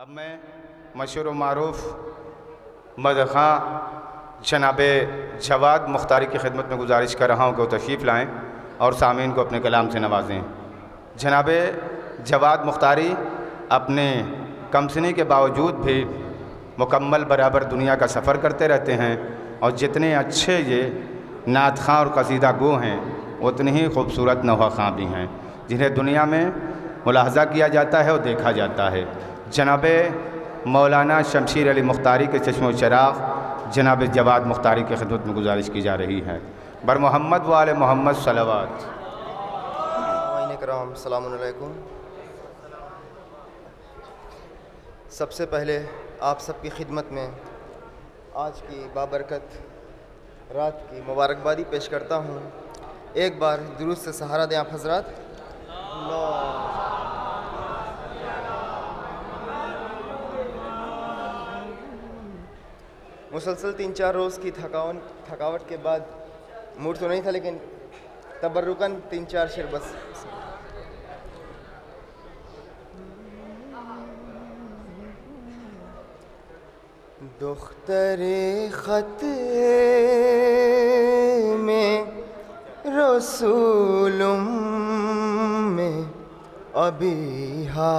अब मैं मशहूर व मारूफ़ मदख़ा जनाब जवाद मुख्तारी की खिदमत में गुजारिश कर रहा हूँ कि वो तशरीफ़ लाएँ और सामीन को अपने कलाम से नवाजें। जनाब जवाद मुख्तारी अपने कमसनी के बावजूद भी मुकम्मल बराबर दुनिया का सफ़र करते रहते हैं और जितने अच्छे ये नात ख़ां और कसीदा गो हैं उतने ही खूबसूरत नवा ख़ां भी हैं जिन्हें दुनिया में मुलाहज़ा किया जाता है और देखा जाता है। जनाब मौलाना शमशीर अली मुख्तारी के चश्मो चराग़ जनाब जवाद मुख्तारी की खिदमत में गुजारिश की जा रही है। बर मोहम्मद व आले मोहम्मद सलावत। कराम सलाम अलैकुम। सबसे पहले आप सबकी खिदमत में आज की बाबरकत रात की मुबारकबादी पेश करता हूँ। एक बार दुरूद से सहारा दें आप हजरात। मुसलसल 3-4 रोज़ की थकावट के बाद मूड तो नहीं था, लेकिन तबर्रुकन 3-4 शेर बस। दुख्तरे ख़त में रसूलुम में अभी हा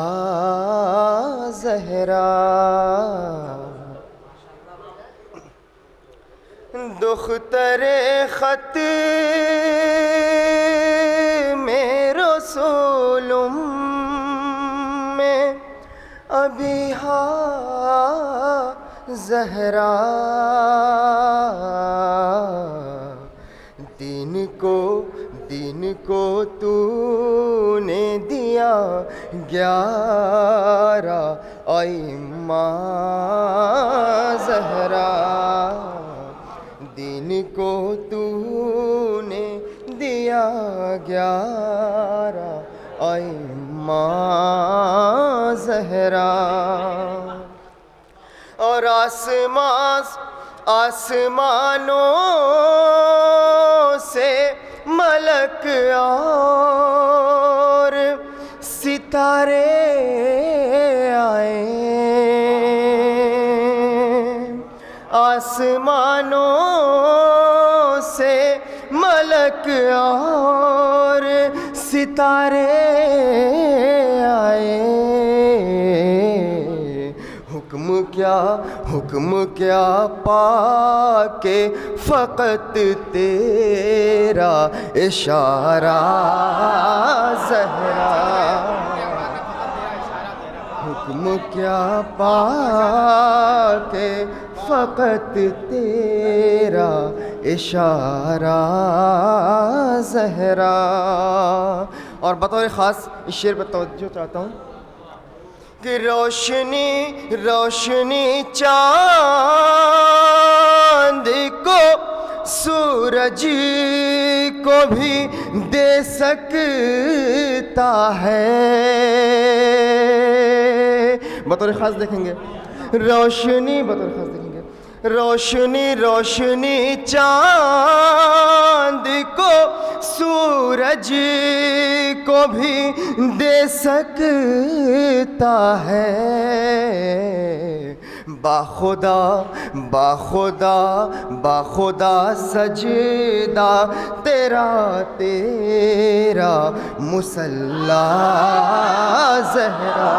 ज़हरा, दुख्तरे ख़त में रसूलुम में अभी हा ज़हरा, दिन को तूने दिया 11 इम्मा ज़हरा, दिन को तूने दिया 11 इम्मा ज़हरा। और आसमानों से मलक और सितारे आए, आसमानों से मलक और सितारे आए। हुक्म क्या पाके फ़क़त तेरा इशारा ज़हरा, हुक्म क्या पाके फ़क़त तेरा इशारा ज़हरा। और बतौर ख़ास इस शेर पर तवज्जो चाहता हूँ कि रोशनी चाँद को सूरज को भी दे सकता है। बतौर ख़ास देखेंगे बतौर ख़ास देखेंगे रोशनी चाँद को सूरज को भी दे सकता है। बाखुदा सजदा तेरा मुसल्ला ज़हरा,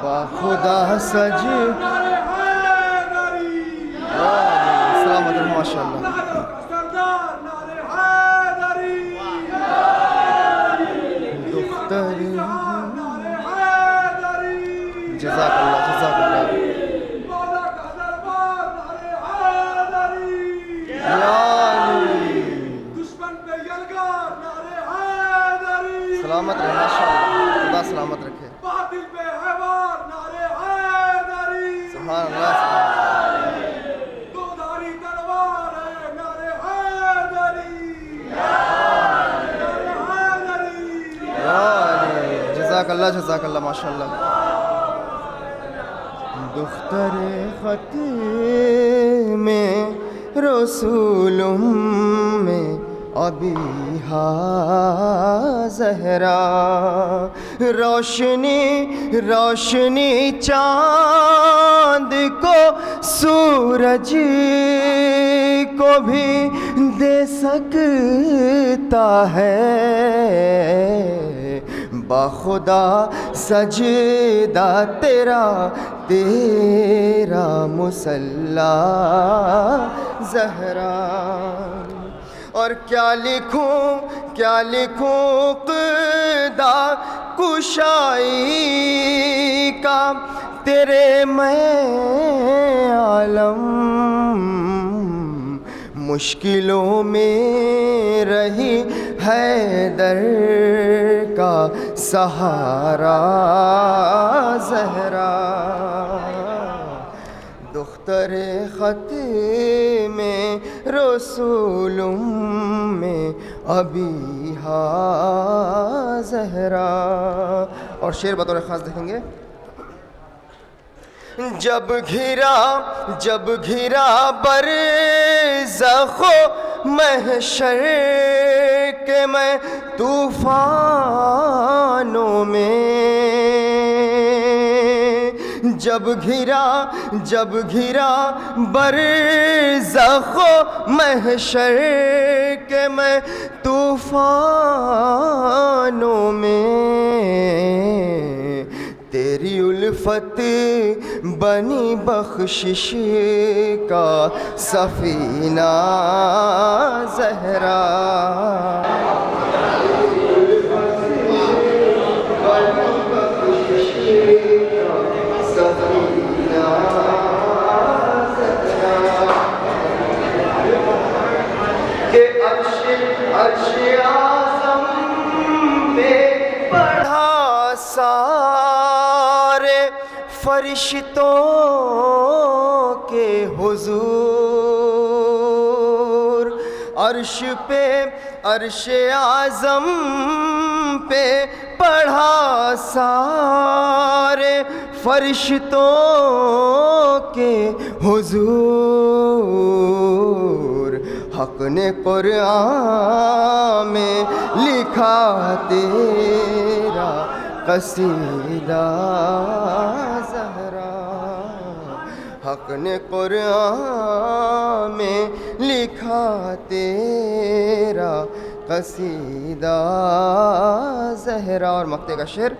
बाखुदा सजदा माशाअल्लाह। जज़ाकल्लाह। सलामत रहे माशाअल्लाह, खुदा सलामत रखे। सुभान अल्लाह। जज़ाकल्लाह माशाअल्लाह। दुख्तरे ख़त में रसूलुम में अभी ज़हरा। रोशनी रोशनी चाँद को सूरज को भी दे सकता है। बाखुदा सजदा तेरा तेरा मुसल्ला ज़हरा। और क्या लिखूं क़िदा कुशाई का तेरे मैं आलम। मुश्किलों में रही हैदर का सहारा ज़हरा। दुख्तरे ख़त में रसूलुम में अभी ज़हरा। और शेर बतौर ख़ास देखेंगे। जब घिरा बरज़ख़ो महशर के मैं तूफ़ानों में। जब घिरा बरज़ख़ो महशर के मैं तूफ़ानों में। तेरी उल्फत बनी बख्शिश का सफीना ज़हरा। के अर्श आज़म पे पढ़ा सारे फरिश्तों के हुजूर। अर्श आज़म पे पढ़ा सारे फरिश्तों के हुजूर। हक़ ने कुरान में लिखा तेरा क़सीदा ज़हरा। हक़ ने कुरान में लिखा तेरा क़सीदा ज़हरा। और मक्ते का शेर।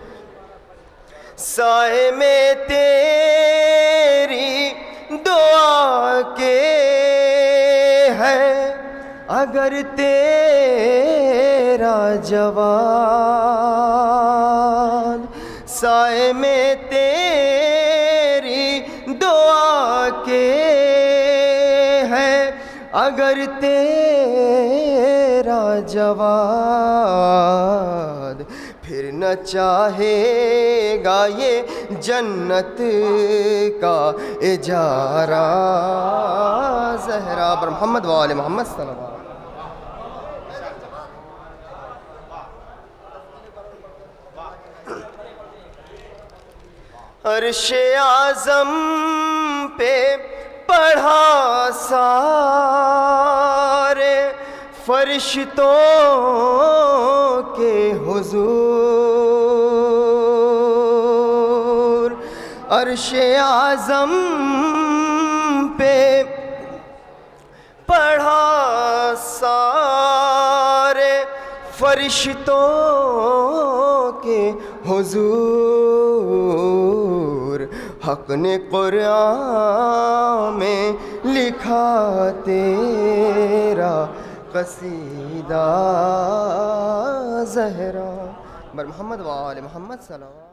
साए में तेरी दुआ के है अगर तेरा जवाब। साए में तेरी दुआ के है अगर तेरा जवाब। फिर न चाहेगा ये जन्नत का इजारा ज़हरा। पर मोहम्मद वाले मोहम्मद सल्लल्लाहु अलैहि वसल्लम। अर्श आज़म पे पढ़ा सारे फरिश्तों के हुजूर। अर्श आज़म पे पढ़ा सारे फरिश्तों के हुजूर। हक़ ने कुरान में लिखा तेरा क़सीदा ज़हरा। बर मोहम्मद वाले मोहम्मद सल्लल्लाहु।